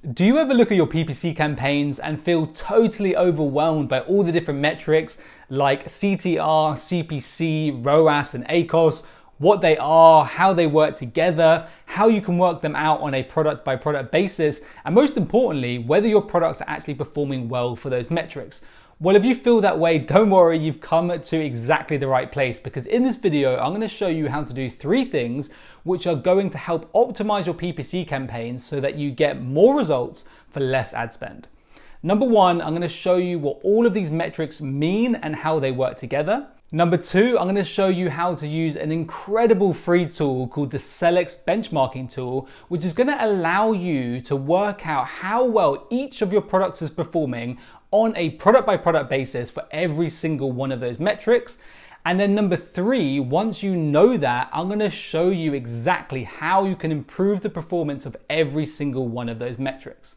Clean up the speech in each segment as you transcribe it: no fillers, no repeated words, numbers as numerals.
Do you ever look at your PPC campaigns and feel totally overwhelmed by all the different metrics like CTR, CPC, ROAS, and ACOS, what they are, how they work together, how you can work them out on a product by product basis, and most importantly, whether your products are actually performing well for those metrics? Well, if you feel that way, don't worry, you've come to exactly the right place, because in this video, I'm going to show you how to do 3 things which are going to help optimize your PPC campaigns so that you get more results for less ad spend. Number 1, I'm going to show you what all of these metrics mean and how they work together. Number 2, I'm going to show you how to use an incredible free tool called the Sellics Benchmarking tool, which is going to allow you to work out how well each of your products is performing on a product by product basis for every single one of those metrics. And then number 3, once you know that, I'm going to show you exactly how you can improve the performance of every single one of those metrics.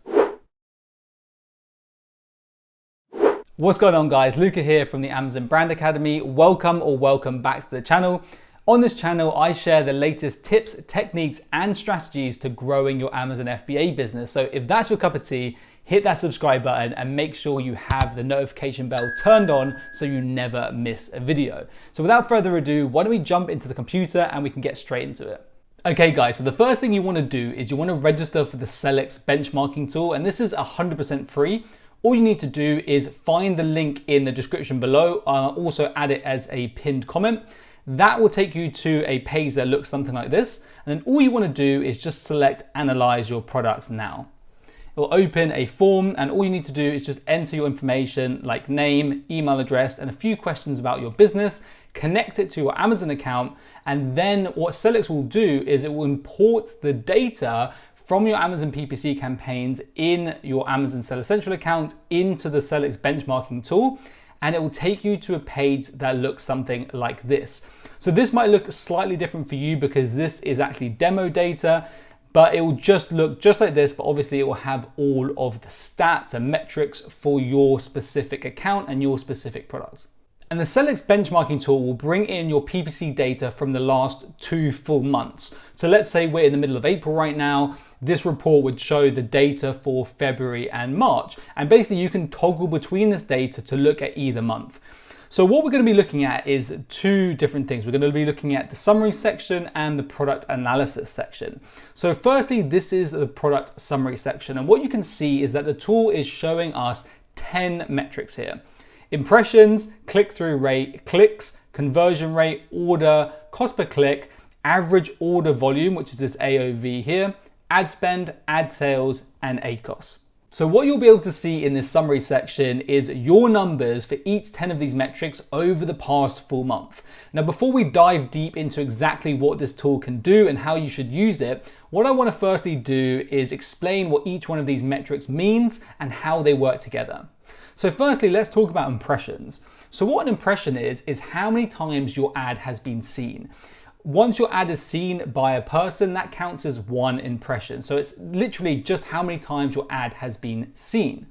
What's going on, guys? Luca here from the Amazon Brand Academy. Welcome back to the channel. On this channel, I share the latest tips, techniques, and strategies to growing your Amazon FBA business. So if that's your cup of tea, hit that subscribe button and make sure you have the notification bell turned on so you never miss a video. So without further ado, why don't we jump into the computer and we can get straight into it. Okay guys, so the first thing you want to do is you want to register for the Sellics Benchmarking tool, and this is 100% free. All you need to do is find the link in the description below. I'll also add it as a pinned comment. That will take you to a page that looks something like this. And then all you want to do is just select Analyze Your Products Now. It will open a form, and all you need to do is just enter your information like name, email address, and a few questions about your business, connect it to your Amazon account, and then what Sellics will do is it will import the data from your Amazon PPC campaigns in your Amazon Seller Central account into the Sellics Benchmarking tool, and it will take you to a page that looks something like this. So this might look slightly different for you because this is actually demo data, but it will just look just like this, but obviously it will have all of the stats and metrics for your specific account and your specific products. And the Sellics Benchmarking tool will bring in your PPC data from the last 2 full months. So let's say we're in the middle of April right now. This report would show the data for February and March. And basically you can toggle between this data to look at either month. So what we're going to be looking at is 2 different things. We're going to be looking at the summary section and the product analysis section. So firstly, this is the product summary section. And what you can see is that the tool is showing us 10 metrics here. Impressions, click-through rate, clicks, conversion rate, order, cost per click, average order volume, which is this AOV here, ad spend, ad sales, and ACOS. So what you'll be able to see in this summary section is your numbers for each 10 of these metrics over the past full month. Now, before we dive deep into exactly what this tool can do and how you should use it, what I want to firstly do is explain what each one of these metrics means and how they work together. So firstly, let's talk about impressions. So what an impression is how many times your ad has been seen. Once your ad is seen by a person, that counts as 1 impression. So it's literally just how many times your ad has been seen.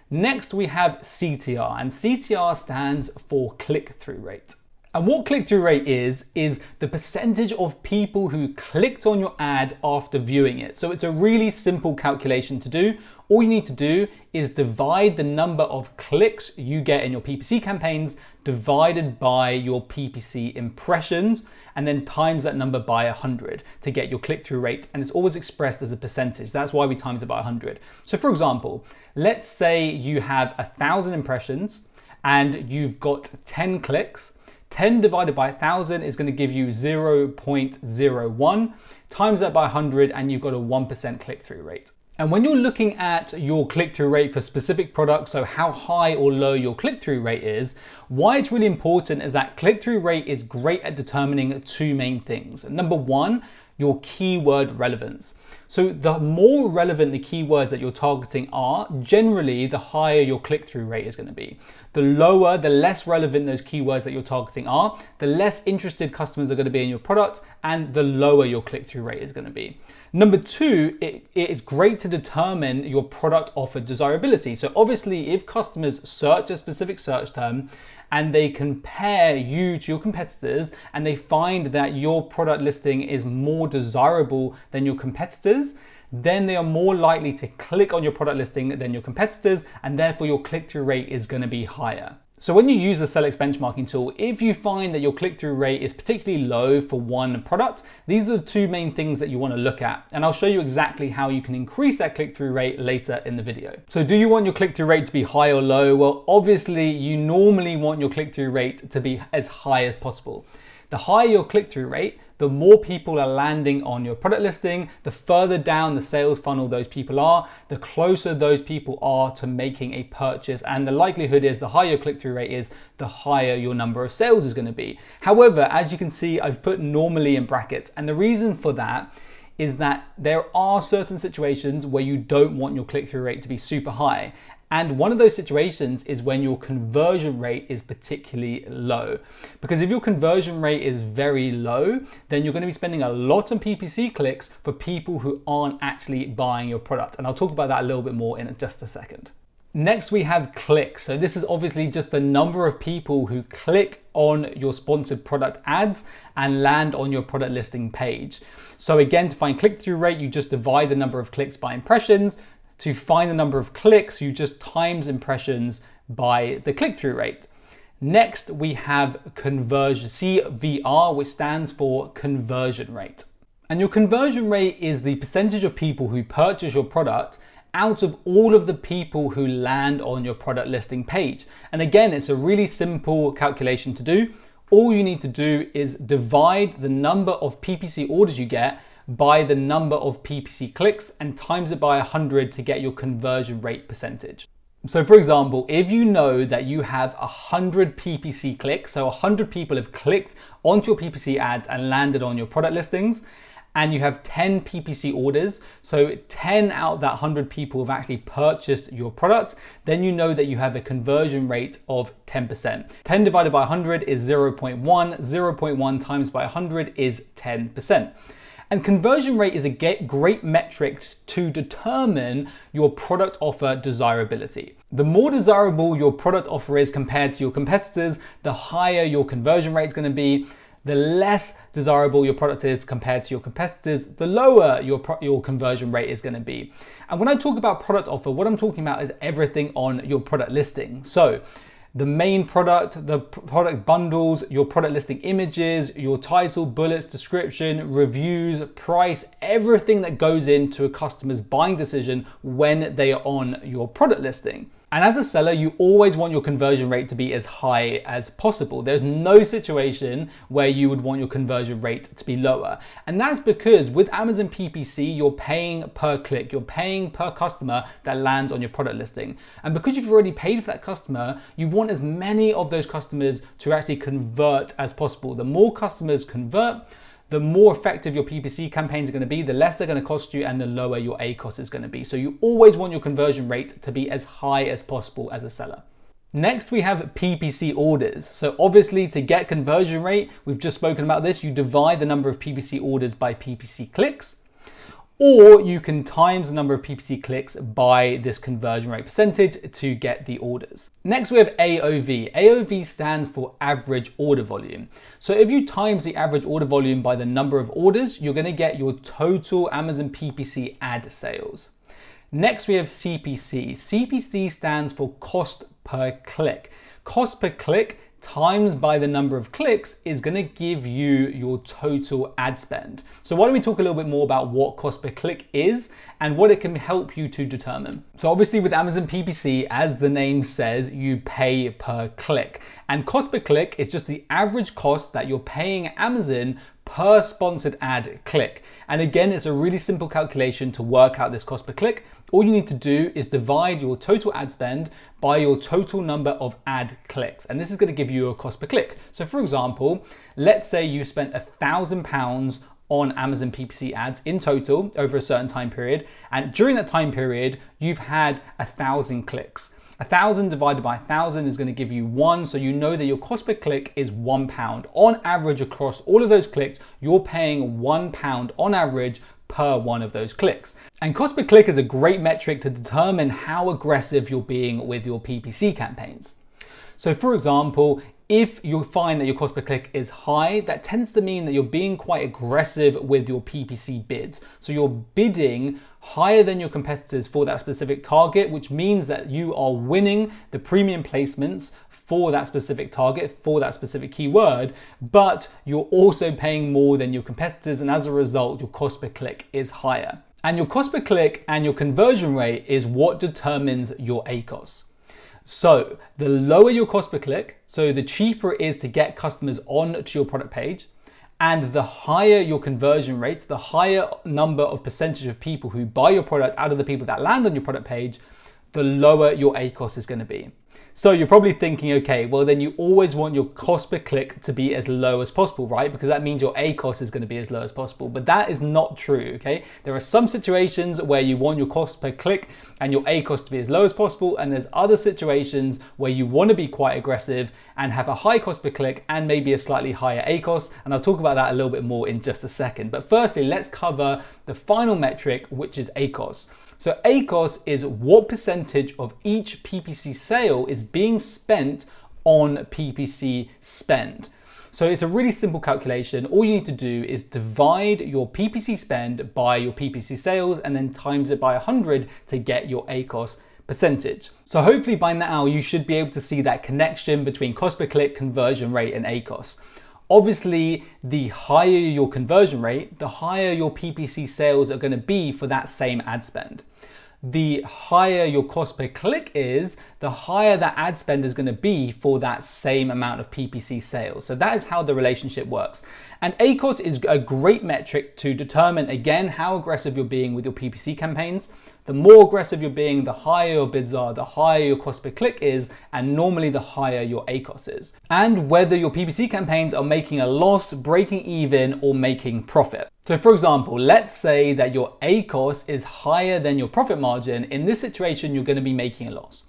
Next, we have CTR, and CTR stands for click-through rate. And what click-through rate is the percentage of people who clicked on your ad after viewing it. So it's a really simple calculation to do. All you need to do is divide the number of clicks you get in your PPC campaigns divided by your PPC impressions, and then times that number by 100 to get your click-through rate. And it's always expressed as a percentage. That's why we times it by 100. So for example, let's say you have 1,000 impressions and you've got 10 clicks. 10 divided by 1,000 is going to give you 0.01. Times that by 100 and you've got a 1% click-through rate. And when you're looking at your click-through rate for specific products, so how high or low your click-through rate is, why it's really important is that click-through rate is great at determining 2 main things. Number 1, your keyword relevance. So the more relevant the keywords that you're targeting are, generally the higher your click-through rate is going to be. The lower, the less relevant those keywords that you're targeting are, the less interested customers are going to be in your product, and the lower your click-through rate is going to be. Number 2, it is great to determine your product offer desirability. So obviously, if customers search a specific search term and they compare you to your competitors and they find that your product listing is more desirable than your competitors, then they are more likely to click on your product listing than your competitors, and therefore your click-through rate is going to be higher. So when you use the Sellics Benchmarking tool, if you find that your click-through rate is particularly low for one product, these are the two main things that you want to look at. And I'll show you exactly how you can increase that click-through rate later in the video. So do you want your click-through rate to be high or low? Well, obviously you normally want your click-through rate to be as high as possible. The higher your click-through rate, the more people are landing on your product listing, the further down the sales funnel those people are, the closer those people are to making a purchase. And the likelihood is the higher your click-through rate is, the higher your number of sales is going to be. However, as you can see, I've put normally in brackets. And the reason for that is that there are certain situations where you don't want your click-through rate to be super high. And one of those situations is when your conversion rate is particularly low. Because if your conversion rate is very low, then you're going to be spending a lot on PPC clicks for people who aren't actually buying your product. And I'll talk about that a little bit more in just a second. Next, we have clicks. So this is obviously just the number of people who click on your sponsored product ads and land on your product listing page. So again, to find click-through rate, you just divide the number of clicks by impressions. To find the number of clicks, you just times impressions by the click-through rate. Next, we have conversion, CVR, which stands for conversion rate. And your conversion rate is the percentage of people who purchase your product out of all of the people who land on your product listing page. And again, it's a really simple calculation to do. All you need to do is divide the number of PPC orders you get by the number of PPC clicks and times it by 100 to get your conversion rate percentage. So for example, if you know that you have 100 PPC clicks, so 100 people have clicked onto your PPC ads and landed on your product listings, and you have 10 PPC orders, so 10 out of that 100 people have actually purchased your product, then you know that you have a conversion rate of 10%. 10 divided by 100 is 0.1, 0.1 times by 100 is 10%. And conversion rate is a great metric to determine your product offer desirability. The more desirable your product offer is compared to your competitors, the higher your conversion rate is going to be. The less desirable your product is compared to your competitors, the lower your conversion rate is going to be. And when I talk about product offer, what I'm talking about is everything on your product listing. So the main product, the product bundles, your product listing images, your title, bullets, description, reviews, price, everything that goes into a customer's buying decision when they are on your product listing. And as a seller, you always want your conversion rate to be as high as possible. There's no situation where you would want your conversion rate to be lower. And that's because with Amazon PPC, you're paying per click, you're paying per customer that lands on your product listing. And because you've already paid for that customer, you want as many of those customers to actually convert as possible. The more customers convert, the more effective your PPC campaigns are going to be, the less they're going to cost you and the lower your ACOS is going to be. So you always want your conversion rate to be as high as possible as a seller. Next, we have PPC orders. So obviously to get conversion rate, we've just spoken about this, you divide the number of PPC orders by PPC clicks, or you can times the number of PPC clicks by this conversion rate percentage to get the orders. Next, we have AOV. AOV stands for average order volume. So if you times the average order volume by the number of orders, you're going to get your total Amazon PPC ad sales. Next, we have CPC. CPC stands for cost per click. Cost per click times by the number of clicks is going to give you your total ad spend. So why don't we talk a little bit more about what cost per click is and what it can help you to determine. So obviously with Amazon PPC, as the name says, you pay per click. And cost per click is just the average cost that you're paying Amazon per sponsored ad click. And again, it's a really simple calculation to work out this cost per click. All you need to do is divide your total ad spend by your total number of ad clicks. And this is going to give you a cost per click. So for example, let's say you spent £1,000 on Amazon PPC ads in total over a certain time period. And during that time period, you've had 1,000 clicks. 1,000 divided by 1,000 is going to give you 1. So you know that your cost per click is £1. On average, across all of those clicks, you're paying £1 on average per one of those clicks. And cost per click is a great metric to determine how aggressive you're being with your PPC campaigns. So for example, if you find that your cost per click is high, that tends to mean that you're being quite aggressive with your PPC bids. So you're bidding higher than your competitors for that specific target, which means that you are winning the premium placements for that specific target, for that specific keyword, but you're also paying more than your competitors, and as a result, your cost per click is higher. And your cost per click and your conversion rate is what determines your ACOS. So the lower your cost per click, so the cheaper it is to get customers on to your product page, and the higher your conversion rates, the higher number of percentage of people who buy your product out of the people that land on your product page, the lower your ACOS is going to be. So you're probably thinking, okay, well then you always want your cost per click to be as low as possible, right? Because that means your ACOS is going to be as low as possible. But that is not true, okay? There are some situations where you want your cost per click and your ACOS to be as low as possible, and there's other situations where you want to be quite aggressive and have a high cost per click and maybe a slightly higher ACOS, and I'll talk about that a little bit more in just a second. But firstly, let's cover the final metric, which is ACOS. So ACOS is what percentage of each PPC sale is being spent on PPC spend. So it's a really simple calculation. All you need to do is divide your PPC spend by your PPC sales and then times it by 100 to get your ACOS percentage. So hopefully by now you should be able to see that connection between cost per click, conversion rate, and ACOS. Obviously, the higher your conversion rate, the higher your PPC sales are going to be for that same ad spend. The higher your cost per click is, the higher that ad spend is going to be for that same amount of PPC sales. So that is how the relationship works. And ACOS is a great metric to determine, again, how aggressive you're being with your PPC campaigns. The more aggressive you're being, the higher your bids are, the higher your cost per click is, and normally the higher your ACOS is. And whether your PPC campaigns are making a loss, breaking even, or making profit. So for example, let's say that your ACOS is higher than your profit margin. In this situation, you're going to be making a loss.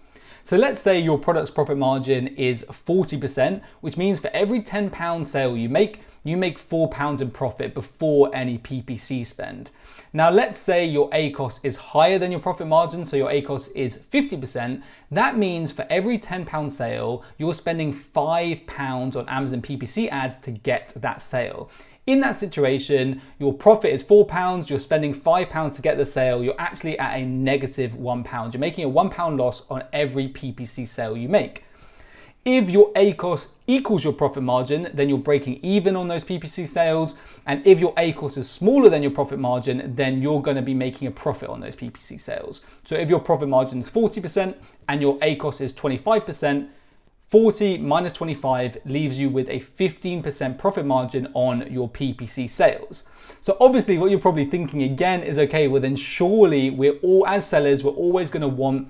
So let's say your product's profit margin is 40%, which means for every £10 sale you make £4 in profit before any PPC spend. Now let's say your ACOS is higher than your profit margin, so your ACOS is 50%. That means for every £10 sale, you're spending £5 on Amazon PPC ads to get that sale. In that situation, your profit is £4, you're spending £5 to get the sale, you're actually at a negative £1. You're making a £1 loss on every PPC sale you make. If your ACOS equals your profit margin, then you're breaking even on those PPC sales. And if your ACOS is smaller than your profit margin, then you're going to be making a profit on those PPC sales. So if your profit margin is 40% and your ACOS is 25%, 40 minus 25 leaves you with a 15% profit margin on your PPC sales. So obviously what you're probably thinking again is, okay, well then surely we're all, as sellers, we're always going to want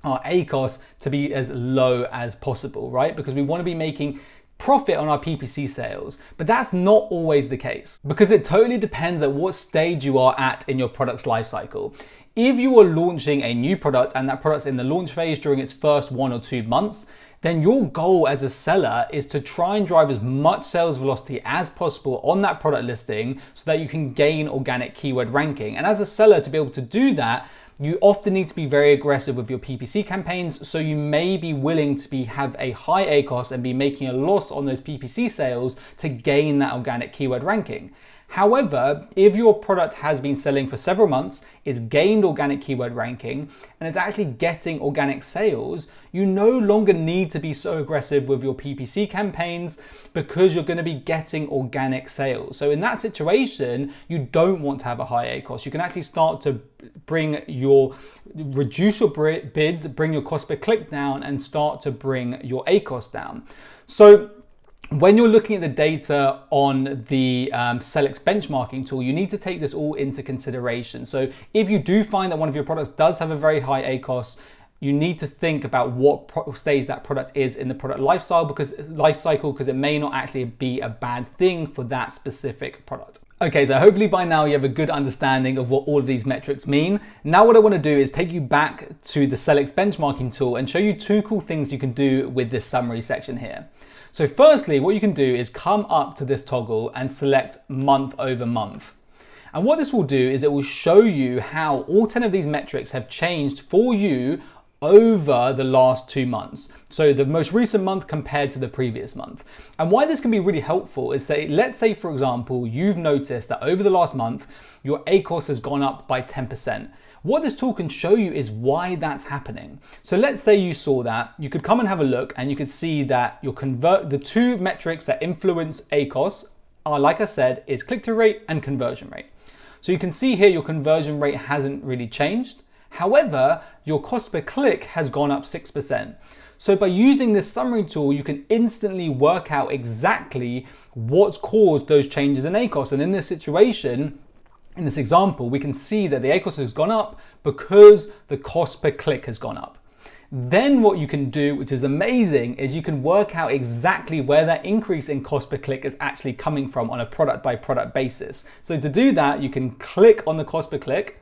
our ACOS to be as low as possible, right? Because we want to be making profit on our PPC sales, but that's not always the case, because it totally depends at what stage you are at in your product's life cycle. If you are launching a new product and that product's in the launch phase during its first 1 or 2 months, then your goal as a seller is to try and drive as much sales velocity as possible on that product listing so that you can gain organic keyword ranking. And as a seller, to be able to do that, you often need to be very aggressive with your PPC campaigns, so you may be willing to have a high ACOS and be making a loss on those PPC sales to gain that organic keyword ranking. However, if your product has been selling for several months, it's gained organic keyword ranking, and it's actually getting organic sales, you no longer need to be so aggressive with your PPC campaigns because you're going to be getting organic sales. So in that situation, you don't want to have a high ACOS. You can actually start to reduce your bids, bring your cost per click down, and start to bring your ACOS down. So when you're looking at the data on the Sellics Benchmarking tool, you need to take this all into consideration. So if you do find that one of your products does have a very high ACOS, you need to think about what stage that product is in the product life cycle, because it may not actually be a bad thing for that specific product. Okay, so hopefully by now you have a good understanding of what all of these metrics mean. Now what I want to do is take you back to the Sellics Benchmarking tool and show you 2 cool things you can do with this summary section here. So firstly, what you can do is come up to this toggle and select month over month. And what this will do is it will show you how all 10 of these metrics have changed for you over the last 2 months. So the most recent month compared to the previous month. And why this can be really helpful is let's say, for example, you've noticed that over the last month, your ACOS has gone up by 10%. What this tool can show you is why that's happening. So let's say you saw that, you could come and have a look and you could see that the two metrics that influence ACOS are, like I said, is click-through rate and conversion rate. So you can see here your conversion rate hasn't really changed. However, your cost per click has gone up 6%. So by using this summary tool, you can instantly work out exactly what's caused those changes in ACOS. And in this situation, in this example, we can see that the ACOS has gone up because the cost per click has gone up. Then what you can do, which is amazing, is you can work out exactly where that increase in cost per click is actually coming from on a product by product basis. So to do that, you can click on the cost per click,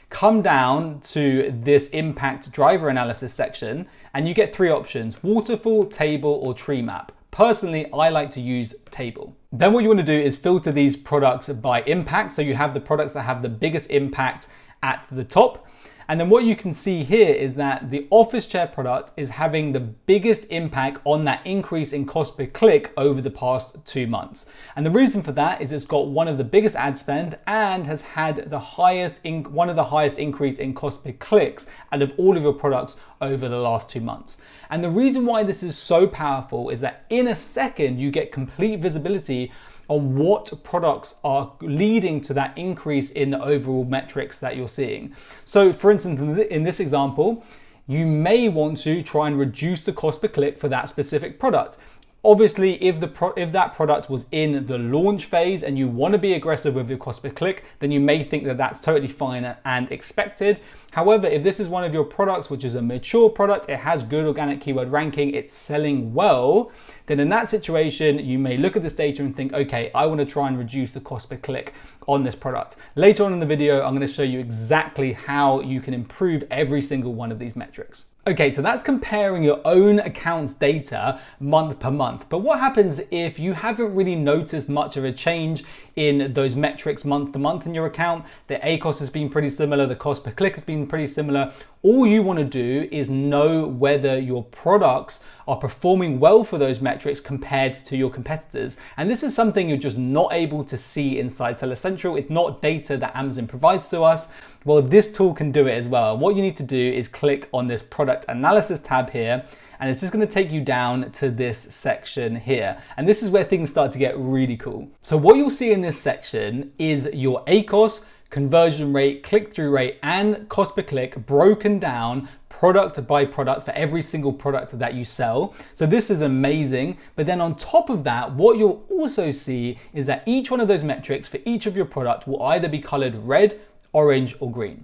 come down to this impact driver analysis section, and you get 3 options: waterfall, table, or tree map. Personally, I like to use table. Then what you want to do is filter these products by impact. So you have the products that have the biggest impact at the top. And then what you can see here is that the office chair product is having the biggest impact on that increase in cost per click over the past 2 months. And the reason for that is it's got one of the biggest ad spend and has had one of the highest increase in cost per clicks out of all of your products over the last 2 months. And the reason why this is so powerful is that in a second, you get complete visibility on what products are leading to that increase in the overall metrics that you're seeing. So for instance, in this example, you may want to try and reduce the cost per click for that specific product. Obviously, if that product was in the launch phase and you want to be aggressive with your cost per click, then you may think that that's totally fine and expected. However, if this is one of your products, which is a mature product, it has good organic keyword ranking, it's selling well, then in that situation, you may look at this data and think, okay, I want to try and reduce the cost per click on this product. Later on in the video, I'm going to show you exactly how you can improve every single one of these metrics. Okay, so that's comparing your own account's data month per month. But what happens if you haven't really noticed much of a change in those metrics month to month in your account? The ACOS has been pretty similar, the cost per click has been pretty similar. All you want to do is know whether your products are performing well for those metrics compared to your competitors. And this is something you're just not able to see inside Seller Central. It's not data that Amazon provides to us. Well, this tool can do it as well. What you need to do is click on this product analysis tab here, and it's just going to take you down to this section here. And this is where things start to get really cool. So what you'll see in this section is your ACOS, conversion rate, click-through rate, and cost per click broken down product by product for every single product that you sell. So this is amazing. But then on top of that, what you'll also see is that each one of those metrics for each of your product will either be colored red, orange, or green.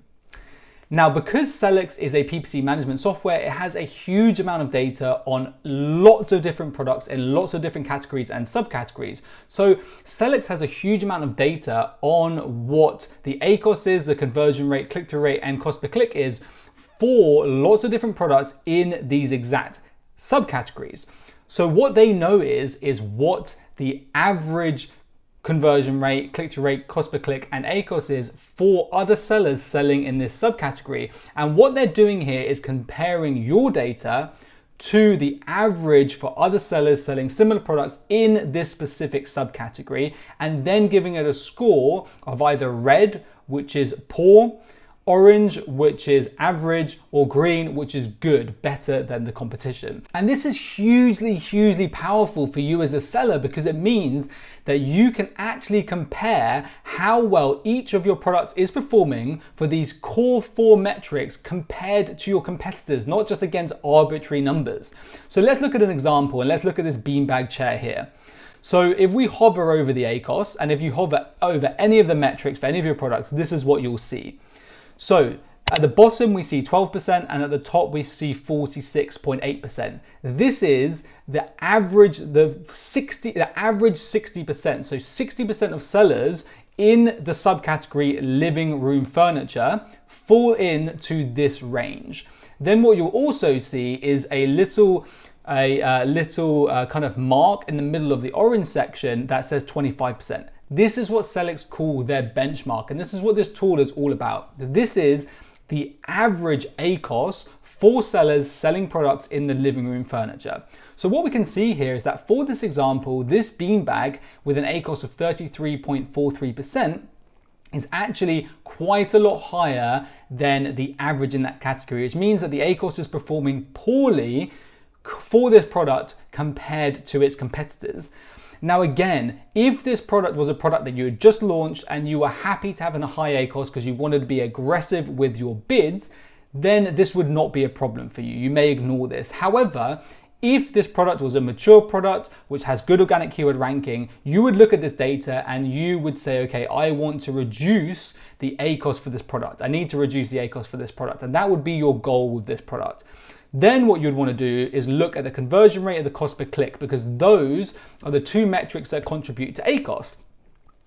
Now, because Sellics is a PPC management software, it has a huge amount of data on lots of different products in lots of different categories and subcategories. So Sellics has a huge amount of data on what the ACOS is, the conversion rate, click-through rate, and cost per click is for lots of different products in these exact subcategories. So what they know is what the average conversion rate, click-through rate, cost per click, and ACOS is for other sellers selling in this subcategory. And what they're doing here is comparing your data to the average for other sellers selling similar products in this specific subcategory, and then giving it a score of either red, which is poor, orange, which is average, or green, which is good, better than the competition. And this is hugely, hugely powerful for you as a seller, because it means that you can actually compare how well each of your products is performing for these core 4 metrics compared to your competitors, not just against arbitrary numbers. So let's look at an example, and let's look at this beanbag chair here. So if we hover over the ACOS, and if you hover over any of the metrics for any of your products, this is what you'll see. So at the bottom, we see 12%, and at the top, we see 46.8%. This is the average, the average 60%. So 60% of sellers in the subcategory living room furniture fall into this range. Then what you'll also see is a little kind of mark in the middle of the orange section that says 25%. This is what Sellics call their benchmark, and this is what this tool is all about. This is the average ACOS for sellers selling products in the living room furniture. So what we can see here is that for this example, this beanbag with an ACOS of 33.43% is actually quite a lot higher than the average in that category, which means that the ACOS is performing poorly for this product compared to its competitors. Now again, if this product was a product that you had just launched and you were happy to have a high ACOS because you wanted to be aggressive with your bids, then this would not be a problem for you. You may ignore this. However, if this product was a mature product which has good organic keyword ranking, you would look at this data and you would say, okay, I want to reduce the ACOS for this product. I need to reduce the ACOS for this product. And that would be your goal with this product. Then what you'd want to do is look at the conversion rate and the cost per click, because those are the two metrics that contribute to ACOS.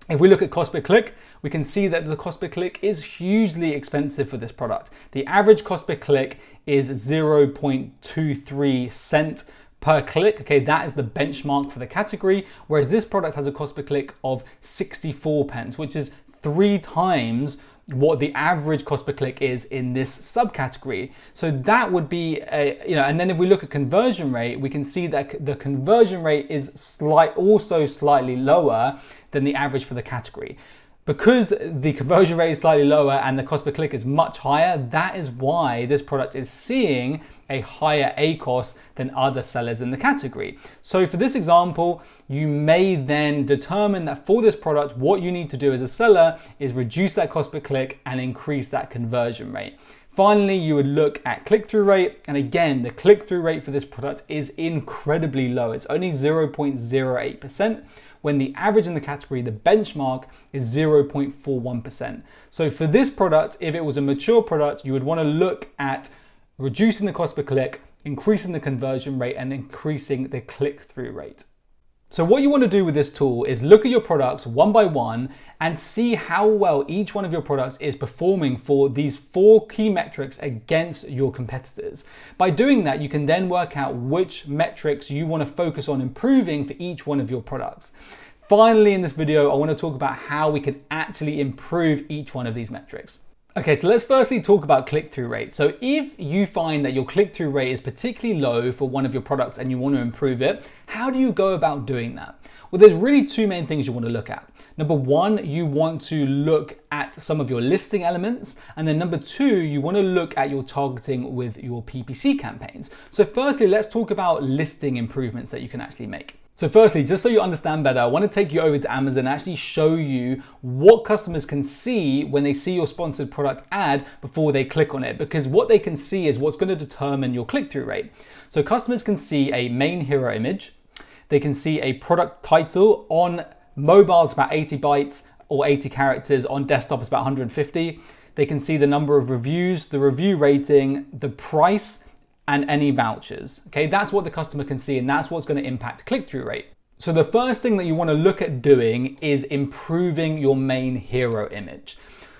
If we look at cost per click, we can see that the cost per click is hugely expensive for this product. The average cost per click is 0.23 cents per click. Okay, that is the benchmark for the category, whereas this product has a cost per click of 64 pence, which is 3 times what the average cost per click is in this subcategory. So that would be and then if we look at conversion rate, we can see that the conversion rate is also slightly lower than the average for the category. Because the conversion rate is slightly lower and the cost per click is much higher, that is why this product is seeing a higher ACOS than other sellers in the category. So for this example, you may then determine that for this product, what you need to do as a seller is reduce that cost per click and increase that conversion rate. Finally, you would look at click-through rate. And again, the click-through rate for this product is incredibly low. It's only 0.08%. when the average in the category, the benchmark, is 0.41%. So for this product, if it was a mature product, you would want to look at reducing the cost per click, increasing the conversion rate, and increasing the click-through rate. So what you want to do with this tool is look at your products one by one and see how well each one of your products is performing for these 4 key metrics against your competitors. By doing that, you can then work out which metrics you want to focus on improving for each one of your products. Finally, in this video, I want to talk about how we can actually improve each one of these metrics. Okay, so let's firstly talk about click-through rate. So if you find that your click-through rate is particularly low for one of your products and you want to improve it, how do you go about doing that? Well, there's really 2 main things you want to look at. Number 1, you want to look at some of your listing elements. And then number 2, you want to look at your targeting with your PPC campaigns. So firstly, let's talk about listing improvements that you can actually make. So firstly, just so you understand better, I want to take you over to Amazon and actually show you what customers can see when they see your sponsored product ad before they click on it, because what they can see is what's going to determine your click-through rate. So customers can see a main hero image, they can see a product title. On mobile it's about 80 bytes or 80 characters, on desktop it's about 150. They can see the number of reviews, the review rating, the price, and any vouchers. Okay, that's what the customer can see, and that's what's going to impact click-through rate. So the first thing that you want to look at doing is improving your main hero image.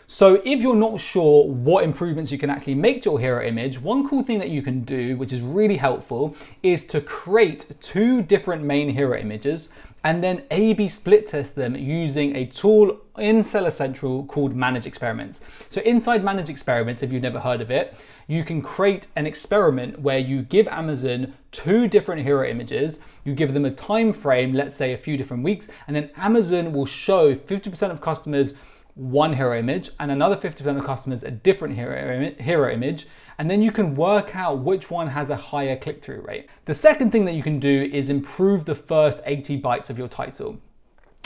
So if you're not sure what improvements you can actually make to your hero image, one cool thing that you can do, which is really helpful, is to create 2 different main hero images and then A/B split test them using a tool in Seller Central called Manage Experiments. So inside Manage Experiments, if you've never heard of it, you can create an experiment where you give Amazon 2 different hero images, you give them a time frame, let's say a few different weeks, and then Amazon will show 50% of customers one hero image and another 50% of customers a different hero image, and then you can work out which one has a higher click-through rate. The second thing that you can do is improve the first 80 bytes of your title.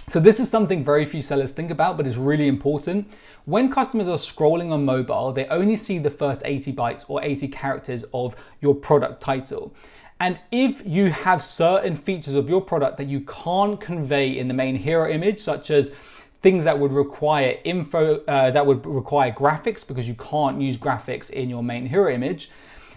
So this is something very few sellers think about, but is really important. When customers are scrolling on mobile, they only see the first 80 bytes or 80 characters of your product title. And if you have certain features of your product that you can't convey in the main hero image, such as things that would require that would require graphics, because you can't use graphics in your main hero image,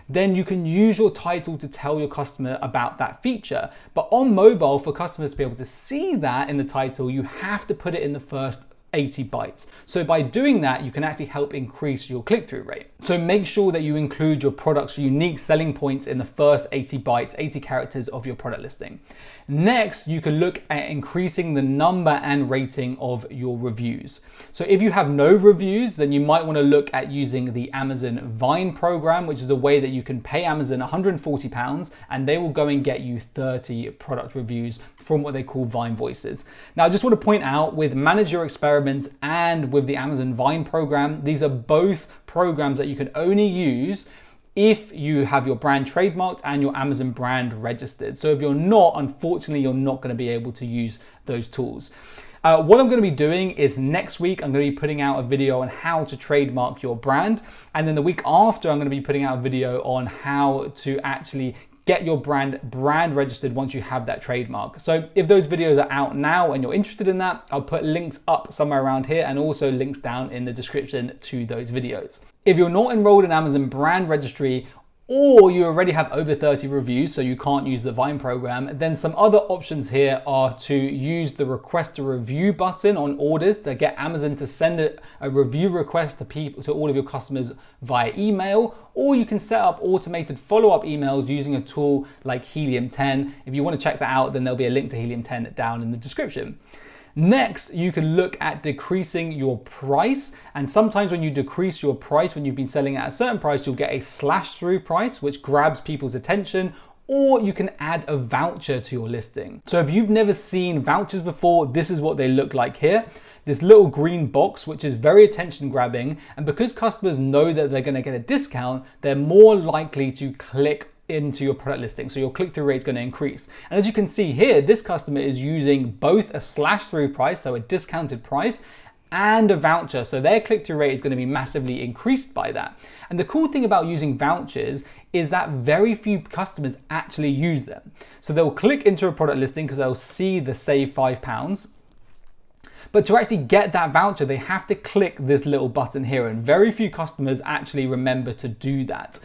then you can use your title to tell your customer about that feature. But on mobile, for customers to be able to see that in the title, you have to put it in the first 80 bytes. So by doing that, you can actually help increase your click-through rate. So make sure that you include your product's unique selling points in the first 80 bytes, 80 characters of your product listing. Next, you can look at increasing the number and rating of your reviews. So if you have no reviews, then you might want to look at using the Amazon Vine program, which is a way that you can pay Amazon £140 and they will go and get you 30 product reviews from what they call Vine Voices. Now, I just want to point out, with Manage Your Experiments and with the Amazon Vine program, these are both programs that you can only use if you have your brand trademarked and your Amazon brand registered. So if you're not, unfortunately, you're not going to be able to use those tools. What I'm going to be doing is next week, I'm going to be putting out a video on how to trademark your brand. And then the week after, I'm going to be putting out a video on how to actually get your brand registered once you have that trademark. So if those videos are out now and you're interested in that, I'll put links up somewhere around here and also links down in the description to those videos. If you're not enrolled in Amazon Brand Registry, or you already have over 30 reviews so you can't use the Vine program, then some other options here are to use the request a review button on orders to get Amazon to send a review request to all of your customers via email, or you can set up automated follow-up emails using a tool like Helium 10. If you want to check that out, then there'll be a link to Helium 10 down in the description. Next, you can look at decreasing your price. And sometimes when you decrease your price, when you've been selling at a certain price, you'll get a slash through price, which grabs people's attention, or you can add a voucher to your listing. So if you've never seen vouchers before, this is what they look like here. This little green box, which is very attention grabbing. And because customers know that they're going to get a discount, they're more likely to click into your product listing. So your click-through rate is going to increase. And as you can see here, this customer is using both a slash through price, so a discounted price, and a voucher. So their click-through rate is going to be massively increased by that. And the cool thing about using vouchers is that very few customers actually use them. So they'll click into a product listing because they'll see the save £5. But to actually get that voucher, they have to click this little button here. And very few customers actually remember to do that.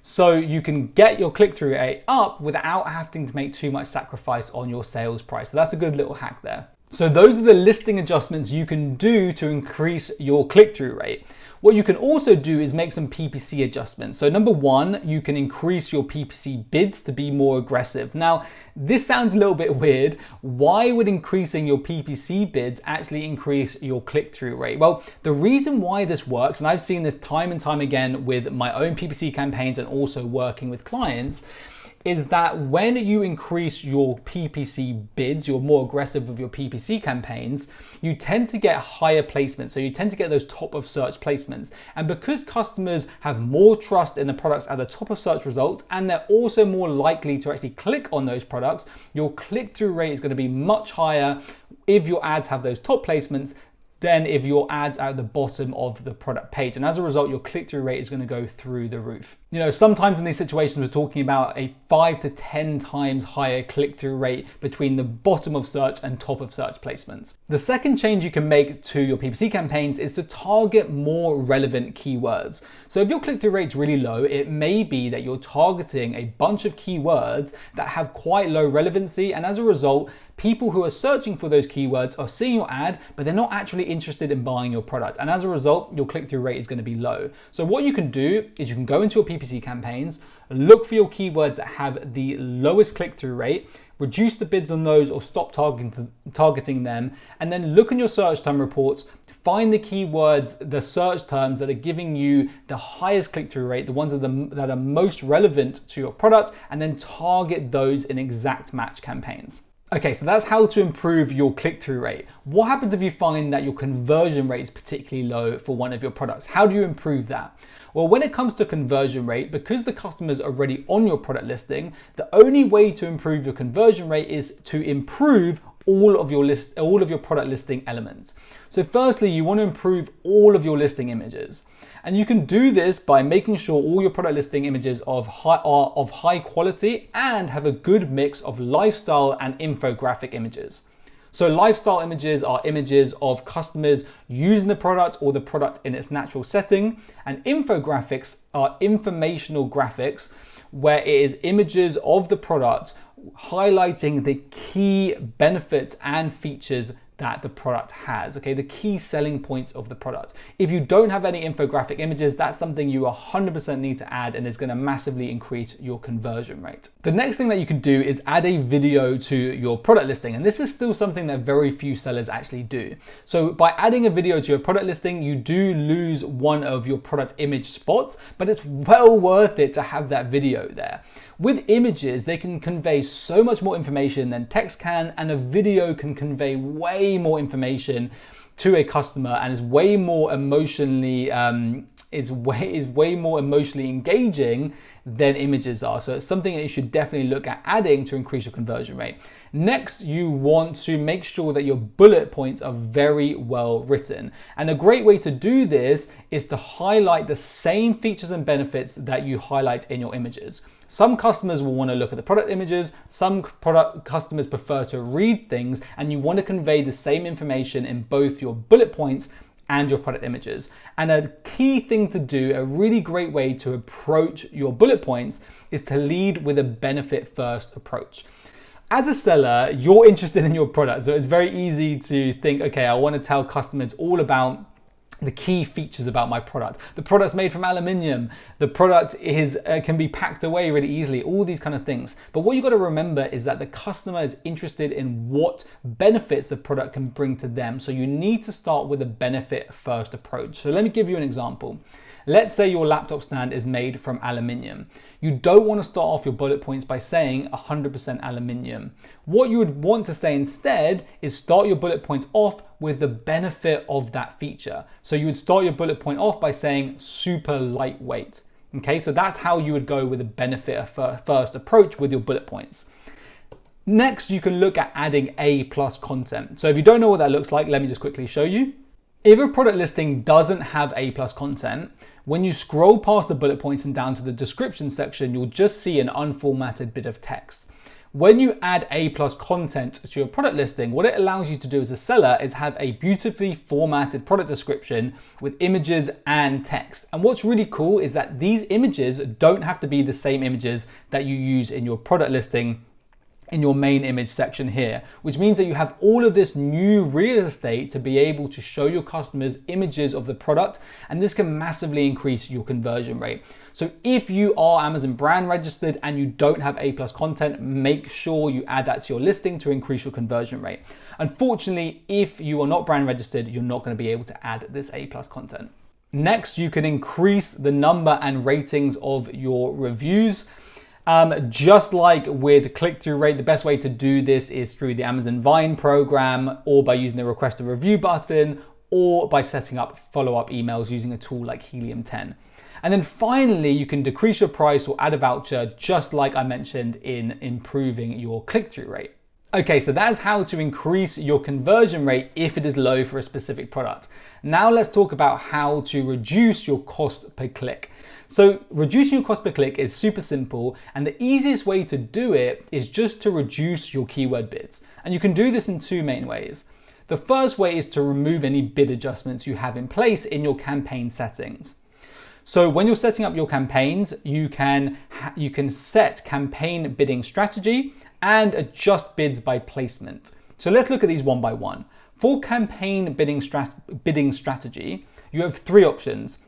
So you can get your click-through rate up without having to make too much sacrifice on your sales price. So that's a good little hack there. So those are the listing adjustments you can do to increase your click-through rate. What you can also do is make some PPC adjustments. So number one, you can increase your PPC bids to be more aggressive. Now, this sounds a little bit weird. Why would increasing your PPC bids actually increase your click-through rate? Well, the reason why this works, and I've seen this time and time again with my own PPC campaigns and also working with clients, is that when you increase your PPC bids, you're more aggressive with your PPC campaigns, you tend to get higher placements. So you tend to get those top of search placements. And because customers have more trust in the products at the top of search results, and they're also more likely to actually click on those products, your click-through rate is going to be much higher if your ads have those top placements than if your ads are at the bottom of the product page. And as a result, your click-through rate is going to go through the roof. You know, sometimes in these situations, we're talking about a 5 to 10 times higher click-through rate between the bottom of search and top of search placements. The second change you can make to your PPC campaigns is to target more relevant keywords. So if your click-through rate's really low, it may be that you're targeting a bunch of keywords that have quite low relevancy, and as a result, people who are searching for those keywords are seeing your ad, but they're not actually interested in buying your product. And as a result, your click-through rate is going to be low. So what you can do is you can go into your PPC campaigns, look for your keywords that have the lowest click-through rate, reduce the bids on those or stop targeting them, and then look in your search term reports, find the keywords, the search terms that are giving you the highest click-through rate, the ones that are most relevant to your product, and then target those in exact match campaigns. Okay, so that's how to improve your click-through rate. What happens if you find that your conversion rate is particularly low for one of your products? How do you improve that? Well, when it comes to conversion rate, because the customer's already on your product listing, the only way to improve your conversion rate is to improve all of your product listing elements. So firstly, you want to improve all of your listing images. And you can do this by making sure all your product listing images are of high quality and have a good mix of lifestyle and infographic images. So lifestyle images are images of customers using the product or the product in its natural setting, and infographics are informational graphics where it is images of the product highlighting the key benefits and features that the product has, okay, the key selling points of the product. If you don't have any infographic images, that's something you 100% need to add, and it's going to massively increase your conversion rate. The next thing that you can do is add a video to your product listing, and this is still something that very few sellers actually do. So by adding a video to your product listing, you do lose one of your product image spots, but it's well worth it to have that video there. With images, they can convey so much more information than text can, and a video can convey way more information to a customer and is way more emotionally way more emotionally engaging than images are. So it's something that you should definitely look at adding to increase your conversion rate. Next, you want to make sure that your bullet points are very well written. And a great way to do this is to highlight the same features and benefits that you highlight in your images. Some customers will want to look at the product images, some customers prefer to read things, and you want to convey the same information in both your bullet points and your product images. And a key thing to do, a really great way to approach your bullet points, is to lead with a benefit first approach. As a seller, you're interested in your product, so it's very easy to think, okay, I want to tell customers all about the key features about my product. The product's made from aluminium. The product can be packed away really easily, all these kind of things. But what you've got to remember is that the customer is interested in what benefits the product can bring to them. So you need to start with a benefit first approach. So let me give you an example. Let's say your laptop stand is made from aluminium. You don't want to start off your bullet points by saying 100% aluminium. What you would want to say instead is start your bullet points off with the benefit of that feature. So you would start your bullet point off by saying super lightweight. Okay, so that's how you would go with a benefit first approach with your bullet points. Next, you can look at adding A+ content. So if you don't know what that looks like, let me just quickly show you. If a product listing doesn't have A+ content, when you scroll past the bullet points and down to the description section, you'll just see an unformatted bit of text. When you add A+ content to your product listing, what it allows you to do as a seller is have a beautifully formatted product description with images and text. And what's really cool is that these images don't have to be the same images that you use in your product listing in your main image section here, which means that you have all of this new real estate to be able to show your customers images of the product, and this can massively increase your conversion rate. So if you are Amazon brand registered and you don't have A+ content, make sure you add that to your listing to increase your conversion rate. Unfortunately, if you are not brand registered, you're not going to be able to add this A+ content. Next, you can increase the number and ratings of your reviews. Just like with click-through rate, the best way to do this is through the Amazon Vine program, or by using the request a review button, or by setting up follow-up emails using a tool like Helium 10. And then finally, you can decrease your price or add a voucher, just like I mentioned in improving your click-through rate. Okay, so that's how to increase your conversion rate if it is low for a specific product. Now let's talk about how to reduce your cost per click. So reducing your cost per click is super simple, and the easiest way to do it is just to reduce your keyword bids. And you can do this in two main ways. The first way is to remove any bid adjustments you have in place in your campaign settings. So when you're setting up your campaigns, you can set campaign bidding strategy and adjust bids by placement. So let's look at these one by one. For campaign bidding strategy, you have three options: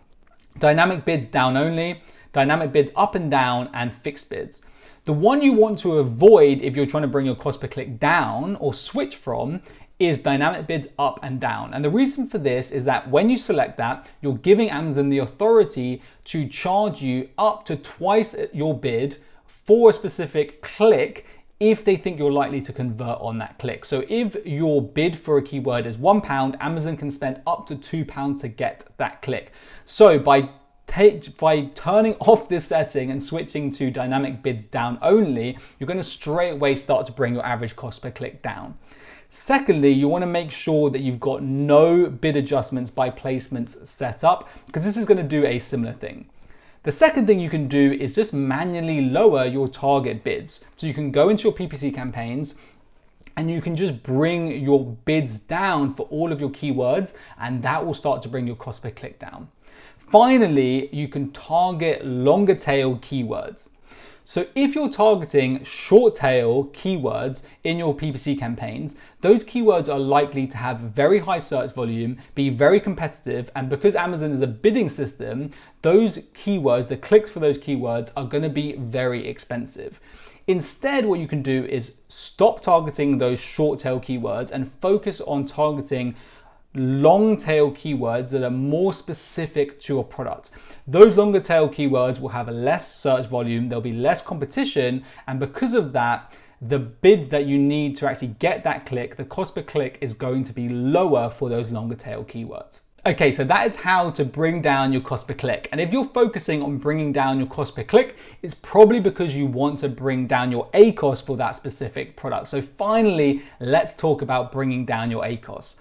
dynamic bids down only, dynamic bids up and down, and fixed bids. The one you want to avoid if you're trying to bring your cost per click down or switch from is dynamic bids up and down. And the reason for this is that when you select that, you're giving Amazon the authority to charge you up to twice your bid for a specific click if they think you're likely to convert on that click. So if your bid for a keyword is £1, Amazon can spend up to £2 to get that click. So by turning off this setting and switching to dynamic bids down only, you're going to straight away start to bring your average cost per click down. Secondly, you want to make sure that you've got no bid adjustments by placements set up, because this is going to do a similar thing. The second thing you can do is just manually lower your target bids. So you can go into your PPC campaigns and you can just bring your bids down for all of your keywords, and that will start to bring your cost per click down. Finally, you can target longer tail keywords. So if you're targeting short tail keywords in your PPC campaigns, those keywords are likely to have very high search volume, be very competitive, and because Amazon is a bidding system, those keywords, the clicks for those keywords are going to be very expensive. Instead, what you can do is stop targeting those short tail keywords and focus on targeting long tail keywords that are more specific to your product. Those longer tail keywords will have less search volume, there'll be less competition, and because of that, the bid that you need to actually get that click, the cost per click is going to be lower for those longer tail keywords. Okay, so that is how to bring down your cost per click. And if you're focusing on bringing down your cost per click, it's probably because you want to bring down your ACOS for that specific product. So finally, let's talk about bringing down your ACOS.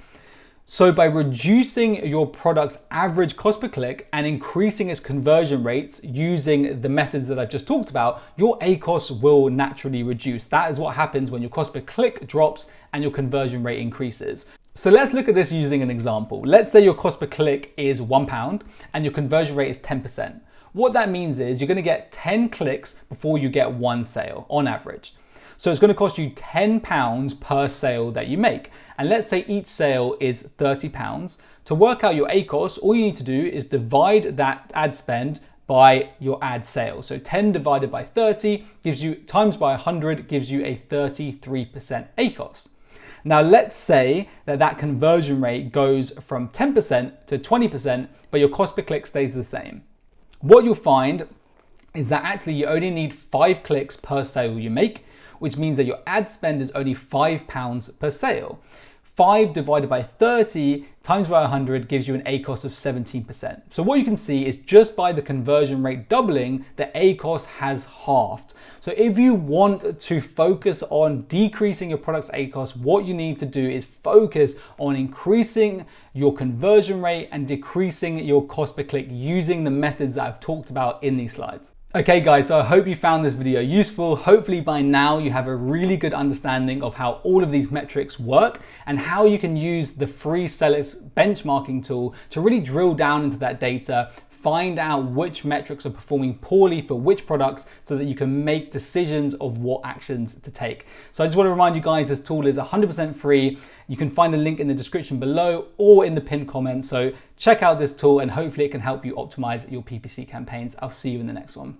So by reducing your product's average cost per click and increasing its conversion rates using the methods that I've just talked about, your ACOS will naturally reduce. That is what happens when your cost per click drops and your conversion rate increases. So let's look at this using an example. Let's say your cost per click is £1 and your conversion rate is 10%. What that means is you're going to get 10 clicks before you get one sale on average. So it's going to cost you £10 per sale that you make. And let's say each sale is £30. To work out your ACOS, all you need to do is divide that ad spend by your ad sales. So 10 divided by 30 gives you, times by 100 gives you a 33% ACOS. Now let's say that conversion rate goes from 10% to 20%, but your cost per click stays the same. What you'll find is that actually you only need 5 clicks per sale you make, which means that your ad spend is only £5 per sale. 5 divided by 30 times by 100 gives you an ACOS of 17%. So what you can see is just by the conversion rate doubling, the ACOS has halved. So if you want to focus on decreasing your product's ACOS, what you need to do is focus on increasing your conversion rate and decreasing your cost per click using the methods that I've talked about in these slides. Okay guys, so I hope you found this video useful. Hopefully by now you have a really good understanding of how all of these metrics work and how you can use the free Sellics Benchmarking tool to really drill down into that data, find out which metrics are performing poorly for which products so that you can make decisions of what actions to take. So I just want to remind you guys, this tool is 100% free. You can find a link in the description below or in the pinned comment. So check out this tool and hopefully it can help you optimize your PPC campaigns. I'll see you in the next one.